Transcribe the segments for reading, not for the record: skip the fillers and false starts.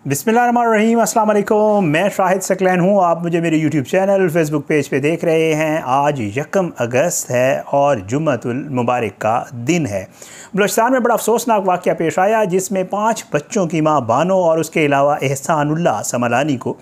बिस्मिल्लाहिर्रहमानिर्रहीम, अस्सलाम वालेकुम। मैं शाहिद सकलैन हूँ। आप मुझे मेरे यूट्यूब चैनल फेसबुक पेज पे देख रहे हैं। आज 1 अगस्त है और जुम्मतुल मुबारक का दिन है। बलूचिस्तान में बड़ा अफसोसनाक वाक़या पेश आया जिसमें 5 बच्चों की माँ बानो और उसके अलावा एहसानुल्लाह समलानी को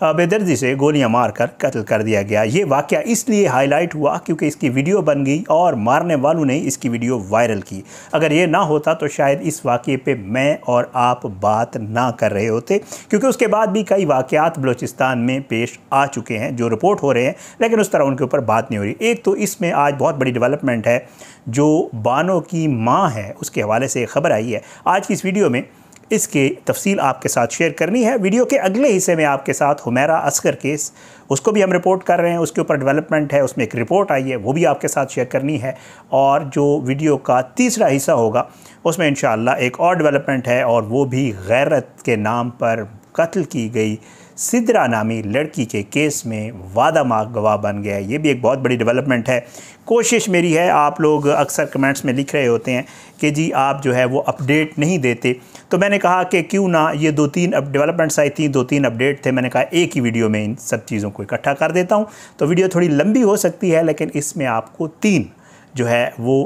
बेदर्दी से गोलियां मारकर कत्ल कर दिया गया। ये वाक़या इसलिए हाईलाइट हुआ क्योंकि इसकी वीडियो बन गई और मारने वालों ने इसकी वीडियो वायरल की। अगर ये ना होता तो शायद इस वाक़े पे मैं और आप बात ना कर रहे होते, क्योंकि उसके बाद भी कई वाक़यात बलूचिस्तान में पेश आ चुके हैं जो रिपोर्ट हो रहे हैं, लेकिन उस तरह उनके ऊपर बात नहीं हो रही। एक तो इसमें आज बहुत बड़ी डेवलपमेंट है, जो बानो की माँ है उसके हवाले से खबर आई है। आज की इस वीडियो में इसके तफसील आपके साथ शेयर करनी है। वीडियो के अगले हिस्से में आपके साथ हुमैरा असगर केस, उसको भी हम रिपोर्ट कर रहे हैं, उसके ऊपर डेवलपमेंट है, उसमें एक रिपोर्ट आई है, वो भी आपके साथ शेयर करनी है। और जो वीडियो का तीसरा हिस्सा होगा उसमें इंशाअल्लाह एक और डेवलपमेंट है, और वो भी गैरत के नाम पर कत्ल की गई सिद्रा नामी लड़की के केस में वादा माग गवाह बन गया है। ये भी एक बहुत बड़ी डेवलपमेंट है। कोशिश मेरी है, आप लोग अक्सर कमेंट्स में लिख रहे होते हैं कि जी आप जो है वो अपडेट नहीं देते, तो मैंने कहा कि क्यों ना ये 2-3 डेवलपमेंट्स आई थी, 2-3 अपडेट थे, मैंने कहा एक ही वीडियो में इन सब चीज़ों को इकट्ठा कर देता हूँ। तो वीडियो थोड़ी लंबी हो सकती है, लेकिन इसमें आपको 3 जो है वो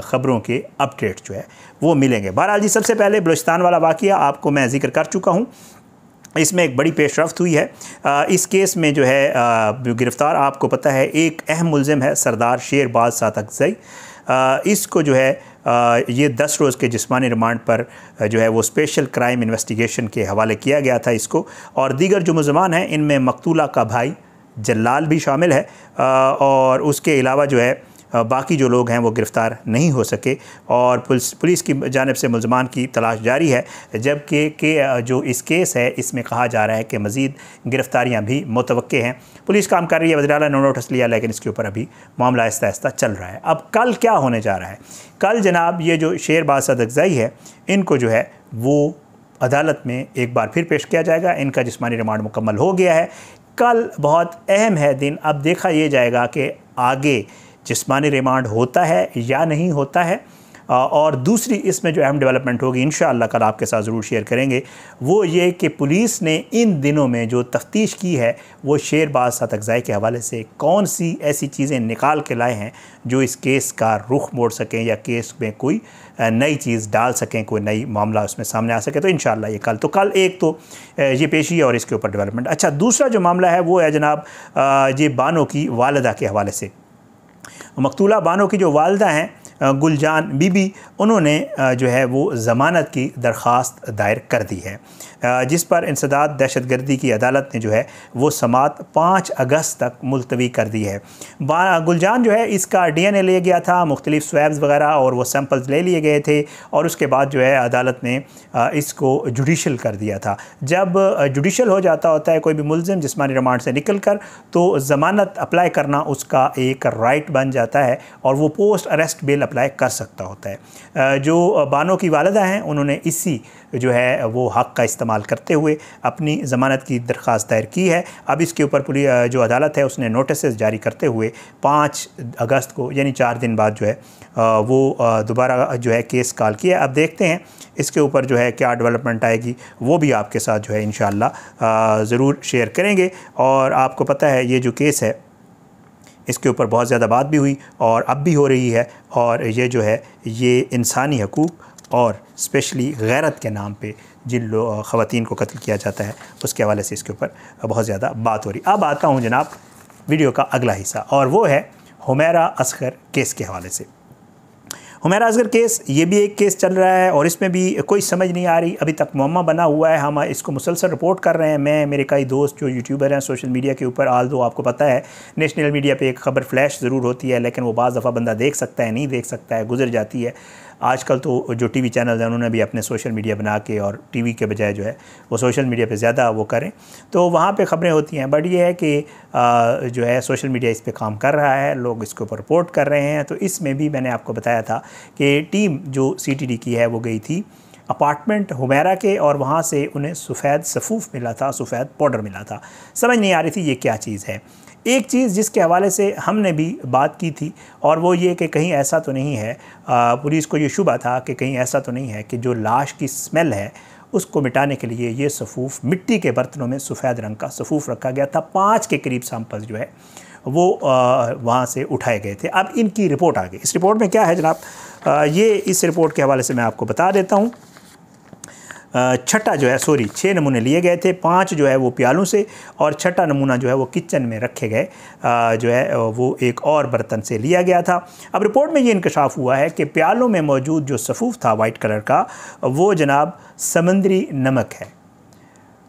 ख़बरों के अपडेट जो है वो मिलेंगे। बहरहाल जी, सबसे पहले बलूचिस्तान वाला वाक़या आपको मैं जिक्र कर चुका हूँ। इसमें एक बड़ी पेशरफ्त हुई है। इस केस में जो है गिरफ़्तार, आपको पता है, एक अहम मुल्ज़िम है सरदार शेरबाज सातकज़ई। इसको जो है ये 10 रोज़ के जिस्मानी रिमांड पर जो है वो स्पेशल क्राइम इन्वेस्टिगेशन के हवाले किया गया था इसको। और दीगर जो मुल्ज़मान हैं इनमें मकतूला का भाई जल्लाल भी शामिल है, और उसके अलावा जो है बाकी जो लोग हैं वो गिरफ़्तार नहीं हो सके, और पुलिस की जानिब से मुल्ज़मान की तलाश जारी है। जबकि जो इस केस है इसमें कहा जा रहा है कि मज़ीद गिरफ़्तारियाँ भी मुतवक्के हैं। पुलिस काम कर रही है, वज़ीर आला ने नोटिस लिया, लेकिन इसके ऊपर अभी मामला आहिस्ता आहिस्ता चल रहा है। अब कल क्या होने जा रहा है? कल जनाब ये जो शेरबाज सातकज़ई है इनको जो है वो अदालत में एक बार फिर पेश किया जाएगा। इनका जिस्मानी रिमांड मुकम्मल हो गया है। कल बहुत अहम है दिन। अब देखा ये जाएगा कि आगे जिस्मानी रिमांड होता है या नहीं होता है। और दूसरी इसमें जो अहम डेवलपमेंट होगी इंशाअल्लाह कल आपके साथ ज़रूर शेयर करेंगे, वो ये कि पुलिस ने इन दिनों में जो तफ्तीश की है वो शेरबाज सातकज़ई के हवाले से कौन सी ऐसी चीज़ें निकाल के लाए हैं जो इस केस का रुख मोड़ सकें या केस में कोई नई चीज़ डाल सकें, कोई नई मामला उसमें सामने आ सके। तो इंशाअल्लाह ये कल एक तो ये पेशी है और इसके ऊपर डेवलपमेंट। अच्छा, दूसरा जो मामला है वो है जनाब ये बानो की वालिदा के हवाले से। मकतूला बानो की जो वालिदा हैं गुलजान बीबी, उन्होंने जो है वो ज़मानत की दरख्वास्त दायर कर दी है, जिस पर इंसदाद दहशतगर्दी की अदालत ने जो है वो समात 5 अगस्त तक मुलतवी कर दी है। गुलजान जो है इसका DNA लिया गया था, मुख्तलिफ स्वैब्स वगैरह, और वो सैंपल्स ले लिए गए थे, और उसके बाद जो है अदालत ने इसको जुडिशल कर दिया था। जब जुडिशल हो जाता होता है कोई भी मुल्ज़िम जिस्मानी रिमांड से निकल कर, तो ज़मानत अप्लाई करना उसका एक राइट बन जाता है और वो पोस्ट अरेस्ट बेल अप्लाई कर सकता होता है। जो बानो की वालिदा हैं उन्होंने इसी जो है वो हक़ का इस्तेमाल करते हुए अपनी ज़मानत की दरख्वास्त दायर की है। अब इसके ऊपर पुलिस जो अदालत है उसने नोटिस जारी करते हुए 5 अगस्त को, यानी 4 दिन बाद जो है वो दोबारा जो है केस कॉल किया। अब देखते हैं इसके ऊपर जो है क्या डेवलपमेंट आएगी, वो भी आपके साथ जो है इंशाअल्लाह ज़रूर शेयर करेंगे। और आपको पता है ये जो केस है इसके ऊपर बहुत ज़्यादा बात भी हुई और अब भी हो रही है, और ये जो है ये इंसानी हकूक़ और स्पेशली गैरत के नाम पे जिन ख़वातीन को कत्ल किया जाता है उसके हवाले से इसके ऊपर बहुत ज़्यादा बात हो रही। अब आता हूँ जनाब वीडियो का अगला हिस्सा, और वो है हुमैरा असगर केस के हवाले से। हुमैरा असगर केस, ये भी एक केस चल रहा है और इसमें भी कोई समझ नहीं आ रही, अभी तक मुअम्मा बना हुआ है। हम इसको मुसलसल रिपोर्ट कर रहे हैं, मैं, मेरे कई दोस्त जो यूट्यूबर हैं सोशल मीडिया के ऊपर। आल दो आपको पता है नेशनल मीडिया पे एक ख़बर फ्लैश ज़रूर होती है, लेकिन वो बाज़ दफ़ा बंदा देख सकता है, नहीं देख सकता है, गुजर जाती है। आजकल तो जो टीवी चैनल हैं उन्होंने भी अपने सोशल मीडिया बना के, और टीवी के बजाय जो है वो सोशल मीडिया पे ज़्यादा वो करें, तो वहाँ पे ख़बरें होती हैं। बट ये है कि जो है सोशल मीडिया इस पे काम कर रहा है, लोग इसके ऊपर रिपोर्ट कर रहे हैं। तो इसमें भी मैंने आपको बताया था कि टीम जो CTD की है वो गई थी अपार्टमेंट हुमैरा के, और वहाँ से उन्हें सफ़ेद सफ़ूफ मिला था, सफ़ेद पाउडर मिला था। समझ नहीं आ रही थी ये क्या चीज़ है। एक चीज़ जिसके हवाले से हमने भी बात की थी, और वो ये कि कहीं ऐसा तो नहीं है, पुलिस को ये शुबा था कि कहीं ऐसा तो नहीं है कि जो लाश की स्मेल है उसको मिटाने के लिए ये सफ़ूफ़ मिट्टी के बर्तनों में सफ़ेद रंग का सफ़ूफ़ रखा गया था। 5 के करीब सैंपल्स जो है वो वहाँ से उठाए गए थे। अब इनकी रिपोर्ट आ गई। इस रिपोर्ट में क्या है जनाब, ये इस रिपोर्ट के हवाले से मैं आपको बता देता हूँ। छठा जो है 6 नमूने लिए गए थे, 5 जो है वो प्यालों से और छठा नमूना जो है वो किचन में रखे गए जो है वो एक और बर्तन से लिया गया था। अब रिपोर्ट में ये इंकशाफ हुआ है कि प्यालों में मौजूद जो सफ़ूफ़ था वाइट कलर का, वो जनाब समंदरी नमक है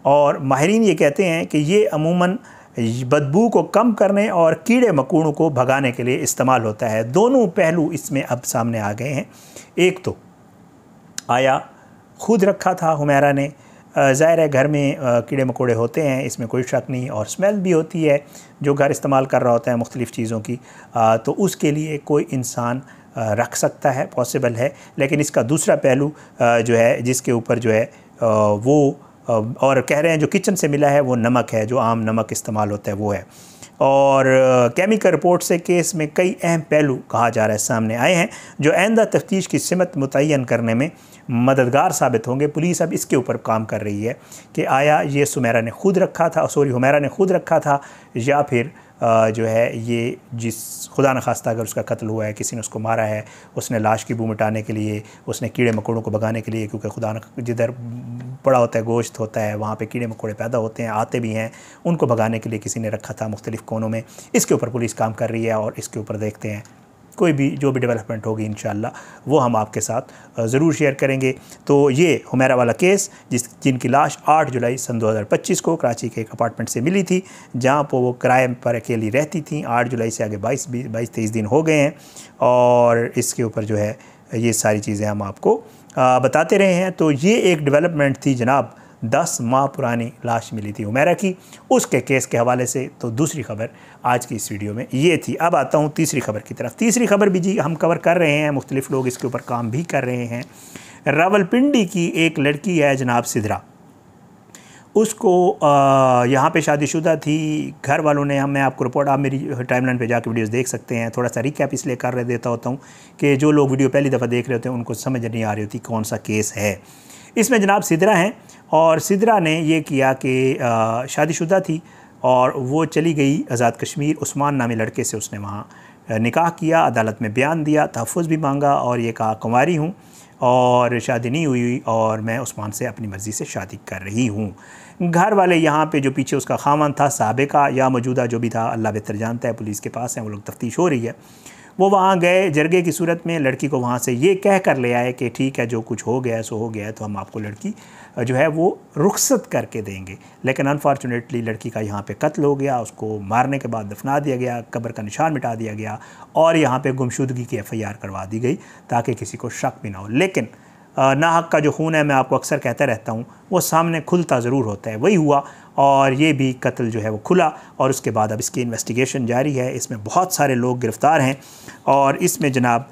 और माहिरीन ये कहते हैं कि ये अमूमन बदबू को कम करने और कीड़े मकोड़ों को भगाने के लिए इस्तेमाल होता है। दोनों पहलू इसमें अब सामने आ गए हैं। एक तो आया खुद रखा था हुमैरा ने, ज़ाहिर है घर में कीड़े मकोड़े होते हैं, इसमें कोई शक नहीं, और स्मेल भी होती है जो घर इस्तेमाल कर रहा होता है मुख्तलिफ़ चीज़ों की, तो उसके लिए कोई इंसान रख सकता है, पॉसिबल है। लेकिन इसका दूसरा पहलू जो है जिसके ऊपर जो है वो और कह रहे हैं जो किचन से मिला है वो नमक है, जो आम नमक इस्तेमाल होता है वो है। और केमिकल रिपोर्ट से केस में कई अहम पहलू कहा जा रहा है सामने आए हैं जो आइंदा तफ्तीश की सिमत मुतय्यन करने में मददगार साबित होंगे। पुलिस अब इसके ऊपर काम कर रही है कि आया ये हुमैरा ने खुद रखा था या फिर जो है ये जिस खुदा न खास्ता अगर उसका कत्ल हुआ है, किसी ने उसको मारा है, उसने लाश की बू मिटाने के लिए, उसने कीड़े मकोड़ों को भगाने के लिए, क्योंकि खुदा न जिधर पड़ा होता है गोश्त होता है वहाँ पे कीड़े मकोड़े पैदा होते हैं, आते भी हैं, उनको भगाने के लिए किसी ने रखा था मुख्तलिफ़ कोनों में। इसके ऊपर पुलिस काम कर रही है और इसके ऊपर देखते हैं कोई भी जो भी डेवलपमेंट होगी इंशाअल्लाह वो हम आपके साथ ज़रूर शेयर करेंगे। तो ये हुमैरा वाला केस जिनकी लाश 8 जुलाई सन 2025 को कराची के एक अपार्टमेंट से मिली थी, जहाँ पर वो किराए पर अकेली रहती थी। 8 जुलाई से आगे 22-23 दिन हो गए हैं और इसके ऊपर जो है ये सारी चीज़ें हम आपको बताते रहे हैं। तो ये एक डेवलपमेंट थी जनाब, 10 माह पुरानी लाश मिली थी हुमैरा की, उसके केस के हवाले से। तो दूसरी खबर आज की इस वीडियो में ये थी। अब आता हूँ तीसरी खबर की तरफ। तीसरी खबर भी जी हम कवर कर रहे हैं, मुख्तलिफ़ लोग इसके ऊपर काम भी कर रहे हैं। रावलपिंडी की एक लड़की है जनाब सिदरा, उसको यहाँ पे शादीशुदा थी। घर वालों ने मैं आपको रिपोर्ट, आप मेरी टाइमलाइन पे जाकर वीडियोस देख सकते हैं। थोड़ा सा रिकैप इसलिए कर देता होता हूँ कि जो लोग वीडियो पहली दफ़ा देख रहे होते हैं उनको समझ नहीं आ रही होती कौन सा केस है। इसमें जनाब सिदरा हैं और सिदरा ने ये किया कि शादीशुदा थी और वो चली गई आज़ाद कश्मीर। उस्मान नामी लड़के से उसने वहाँ निकाह किया, अदालत में बयान दिया, तहफ़्फ़ुज़ भी मांगा और ये कहा कुंवारी हूँ और शादी नहीं हुई और मैं उस्मान से अपनी मर्ज़ी से शादी कर रही हूँ। घर वाले यहाँ पे जो पीछे उसका खामन था, साबिका या मौजूदा जो भी था, अल्लाह बेहतर जानता है, पुलिस के पास है, वो लोग तफ्तीश हो रही है। वो वहाँ गए जरगे की सूरत में, लड़की को वहाँ से ये कह कर ले आए कि ठीक है जो कुछ हो गया है सो हो गया है, तो हम आपको लड़की जो है वो रुखसत करके देंगे। लेकिन अनफॉर्चुनेटली लड़की का यहाँ पे कत्ल हो गया, उसको मारने के बाद दफना दिया गया, कब्र का निशान मिटा दिया गया और यहाँ पे गुमशुदगी की FIR करवा दी गई ताकि किसी को शक भी ना हो। लेकिन नाहक का जो खून है, मैं आपको अक्सर कहता रहता हूँ, वो सामने खुलता ज़रूर होता है। वही हुआ और ये भी कत्ल जो है वो खुला और उसके बाद अब इसकी इन्वेस्टिगेशन जारी है। इसमें बहुत सारे लोग गिरफ़्तार हैं और इसमें जनाब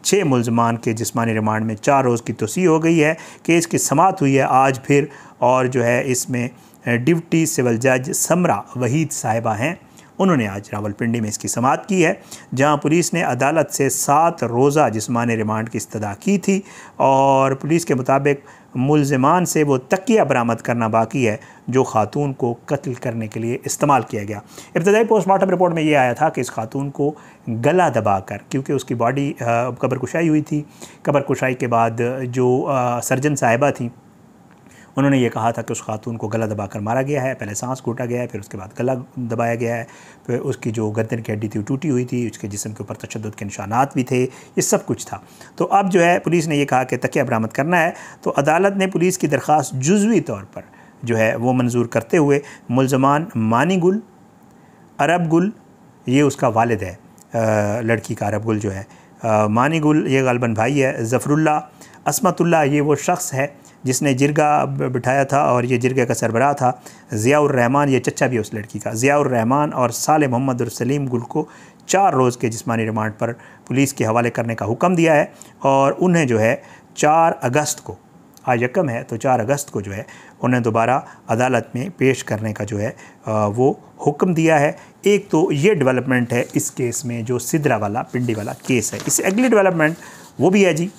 6 मुल्ज़मान के जिस्मानी रिमांड में 4 रोज़ की तोसी हो गई है। केस की समाअत हुई है आज फिर और जो है इसमें डिप्टी सिविल जज समरा वहीद साहिबा हैं, उन्होंने आज रावलपिंडी में इसकी समाअत की है, जहां पुलिस ने अदालत से 7 रोज़ा जिस्मानी रिमांड की इस्तदा की थी और पुलिस के मुताबिक मुल्ज़िमान से वो तकिया बरामद करना बाकी है जो ख़ातून को कत्ल करने के लिए इस्तेमाल किया गया। इब्तदाई पोस्टमार्टम रिपोर्ट में ये आया था कि इस खातून को गला दबाकर, क्योंकि उसकी बॉडी कब्र कुशाई हुई थी, कब्र कुशाई के बाद जो सर्जन साहिबा थी उन्होंने ये कहा था कि उस खातून को गला दबाकर मारा गया है। पहले सांस घूटा गया है, फिर उसके बाद गला दबाया गया है, फिर उसकी जो गर्दन की हड्डी थी वो टूटी हुई थी, उसके जिस्म के ऊपर तशद्दुद के निशानात भी थे, ये सब कुछ था। तो अब जो है पुलिस ने ये कहा कि तकिया बरामद करना है, तो अदालत ने पुलिस की दरख्वास्त जुज़वी तौर पर जो है वो मंजूर करते हुए मुल्ज़मान मानी गुल, अरब गुल, ये उसका वालिद है लड़की का, अरब गुल जो है, मानी गुल ये ग़ालिबन भाई है, ज़फ़रुल्लाह, असमतुल्लाह ये वो शख्स है जिसने जिरगा बिठाया था और ये जिरगे का सरबराह था, ज़ियाउर रहमान ये चचा भी उस लड़की का, ज़ियाउर रहमान और साले मोहम्मद और सलीम गुल को 4 रोज़ के जिस्मानी रिमांड पर पुलिस के हवाले करने का हुक्म दिया है और उन्हें जो है 4 अगस्त को, आज यकम है तो 4 अगस्त को जो है उन्हें दोबारा अदालत में पेश करने का जो है वो हुक्म दिया है। एक तो ये डेवलपमेंट है इस केस में जो सिदरा वाला पिंडी वाला केस है। इससे अगली डेवलपमेंट वो भी है जी,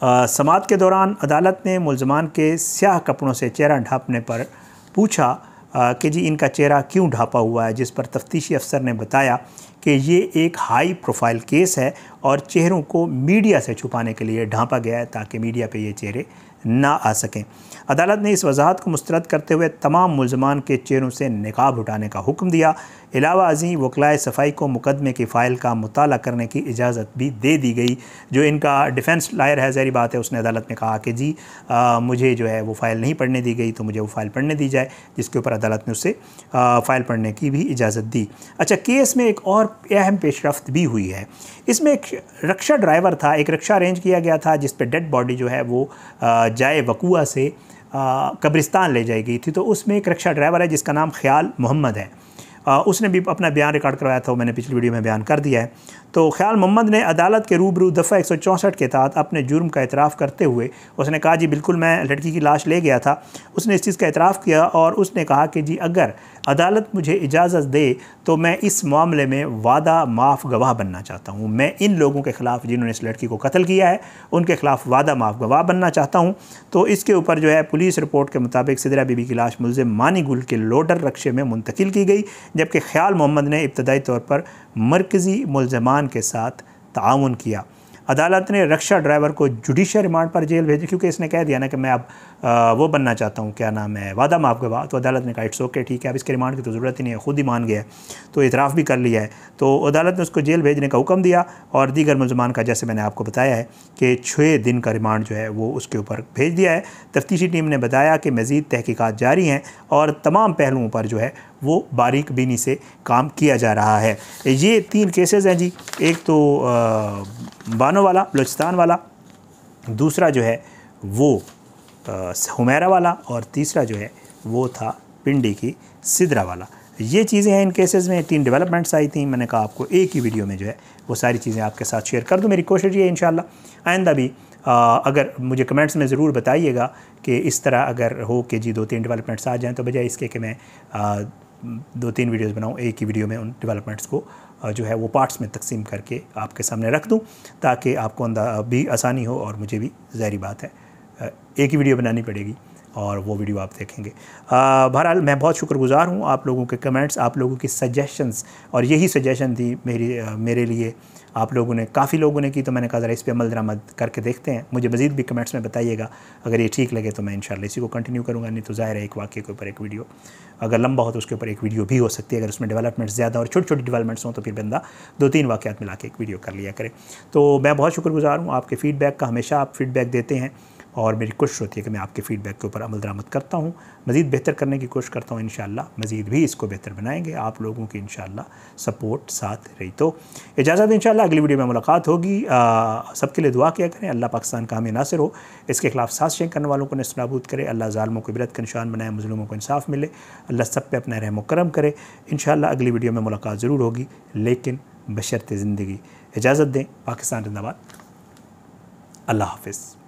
समाअत के दौरान अदालत ने मुलजमान के स्याह कपड़ों से चेहरा ढांपने पर पूछा कि जी इनका चेहरा क्यों ढांपा हुआ है, जिस पर तफ्तीशी अफसर ने बताया कि ये एक हाई प्रोफाइल केस है और चेहरों को मीडिया से छुपाने के लिए ढांपा गया है ताकि मीडिया पे ये चेहरे ना आ सकें। अदालत ने इस वजाहत को मुस्तरद करते हुए तमाम मुलजमान के चेहरों से निकाब उठाने का हुक्म दिया। अलावा अज़ीं वकलाए सफ़ाई को मुकदमे की फ़ाइल का मुताला करने की इजाज़त भी दे दी गई। जो इनका डिफेंस लायर है, ज़ाहिर बात है, उसने अदालत में कहा कि जी मुझे जो है वो फ़ाइल नहीं पढ़ने दी गई, तो मुझे वो फ़ाइल पढ़ने दी जाए, जिसके ऊपर अदालत ने उससे फ़ाइल पढ़ने की भी इजाज़त दी। अच्छा, केस में एक और अहम पेशरफ्त भी हुई है। इसमें एक रिक्शा ड्राइवर था, एक रिक्शा अरेंज किया गया था जिस पर डेड बॉडी जो है वो जाए वकूआ से कब्रिस्तान ले जाई गई थी। तो उसमें एक रिक्शा ड्राइवर है जिसका नाम ख्याल मोहम्मद है। उसने भी अपना बयान रिकॉर्ड करवाया था, वो मैंने पिछली वीडियो में बयान कर दिया है। तो ख्याल मोहम्मद ने अदालत के रूबरू दफ़ा 164 के तहत अपने जुर्म का एतराफ़ करते हुए उसने कहा जी बिल्कुल मैं लड़की की लाश ले गया था। उसने इस चीज़ का एतराफ़ किया और उसने कहा कि जी अगर अदालत मुझे इजाज़त दे तो मैं इस मामले में वादा माफ़ गवाह बनना चाहता हूँ। मैं इन लोगों के ख़िलाफ़ जिन्होंने इस लड़की को कत्ल किया है उनके ख़िलाफ़ वादा माफ़ गवाह बनना चाहता हूँ। तो इसके ऊपर जो है पुलिस रिपोर्ट के मुताबिक सिदरा बीबी की लाश मुलज़िम मानी गुल के लोडर रक्शे में मुंतकिल की गई, जबकि ख्याल मोहम्मद ने इब्तदाई तौर पर मरकज़ी मुलज़मान के साथ ताउन किया। अदालत ने रक्षा ड्राइवर को जुडिशल रिमांड पर जेल भेजा, क्योंकि इसने कह दिया ना कि मैं अब वो बनना चाहता हूँ, क्या नाम है, वादा माफ़ गवाह। तो अदालत ने कहा इट्स ओके, ठीक है, अब इसके रिमांड की तो ज़रूरत ही नहीं है, खुद ही मान गया है, तो इतराफ़ भी कर लिया है। तो अदालत ने उसको जेल भेजने का हुक्म दिया और दीगर मुलज़मान का, जैसे मैंने आपको बताया है कि 6 दिन का रिमांड जो है वो उसके ऊपर भेज दिया है। तफ्तीशी टीम ने बताया कि मज़ीद तहकीकात जारी हैं और तमाम पहलुओं पर जो है वो बारीक बीनी से काम किया जा रहा है। ये 3 केसेस हैं जी, एक तो बानो वाला, बलूचिस्तान वाला, दूसरा जो है वो हुमैरा वाला, और तीसरा जो है वो था पिंडी की सिदरा वाला। ये चीज़ें हैं इन केसेस में। 3 डेवलपमेंट्स आई थी, मैंने कहा आपको एक ही वीडियो में जो है वो सारी चीज़ें आपके साथ शेयर कर दूँ। मेरी कोशिश ये है इंशाल्लाह आइंदा भी अगर मुझे कमेंट्स में ज़रूर बताइएगा कि इस तरह अगर हो कि जी 2-3 डेवलपमेंट्स आ जाएँ, तो बजाय इसके कि मैं 2-3 वीडियोज़ बनाऊँ, एक ही वीडियो में उन डेवलपमेंट्स को जो है वो पार्ट्स में तकसीम करके आपके सामने रख दूं, ताकि आपको भी आसानी हो और मुझे भी, ज़ाहिर बात है, एक ही वीडियो बनानी पड़ेगी और वो वीडियो आप देखेंगे। बहरहाल मैं बहुत शुक्रगुज़ार हूँ आप लोगों के कमेंट्स, आप लोगों की सजेशंस, और यही सजेशन थी मेरे लिए आप लोगों ने, काफ़ी लोगों ने की, तो मैंने कहा ज़रा इस पर अमल दरामद करके देखते हैं। मुझे मज़ीद भी कमेंट्स में बताइएगा, अगर ये ठीक लगे तो मैं इंशाल्लाह इसी को कंटिन्यू करूँगा, नहीं तो ज़ाहिर है एक वाक़े के ऊपर एक वीडियो, अगर लंबा हो तो उसके ऊपर एक वीडियो भी हो सकती है। अगर उसमें डेवलपमेंट्स ज़्यादा और छोटी छोटी डेवलपमेंट्स हों तो फिर बंदा 2-3 वाक़यात मिला के एक वीडियो कर लिया करे। तो मैं बहुत शुक्रगुज़ार हूँ आपके फ़ीडबैक का, हमेशा आप फ़ीडबैक देते हैं और मेरी कोशिश होती है कि मैं आपके फ़ीडबैक के ऊपर अमल दरामद करता हूँ, मज़ीद बेहतर करने की कोशिश करता हूँ। इंशाल्लाह मज़ीद भी इसको बेहतर बनाएंगे, आप लोगों की इंशाल्लाह सपोर्ट साथ रही। तो इजाज़त, इंशाल्लाह अगली वीडियो में मुलाकात होगी। सबके लिए दुआ किया करें, अल्लाह पाकिस्तान का हामी नासिर हो, इसके खिलाफ साजिशें करने वालों को नेस्तनाबूद करे, अल्लाह ज़ालिमों को इबरत का निशान बनाए, मज़लूमों को इंसाफ मिले, अल्लाह सब पे अपना रहम व करम करे। इंशाल्लाह अगली वीडियो में मुलाकात ज़रूर होगी, लेकिन बशर्ते ज़िंदगी। इजाज़त दें, पाकिस्तान जिंदाबाद, अल्लाह हाफ़िज़।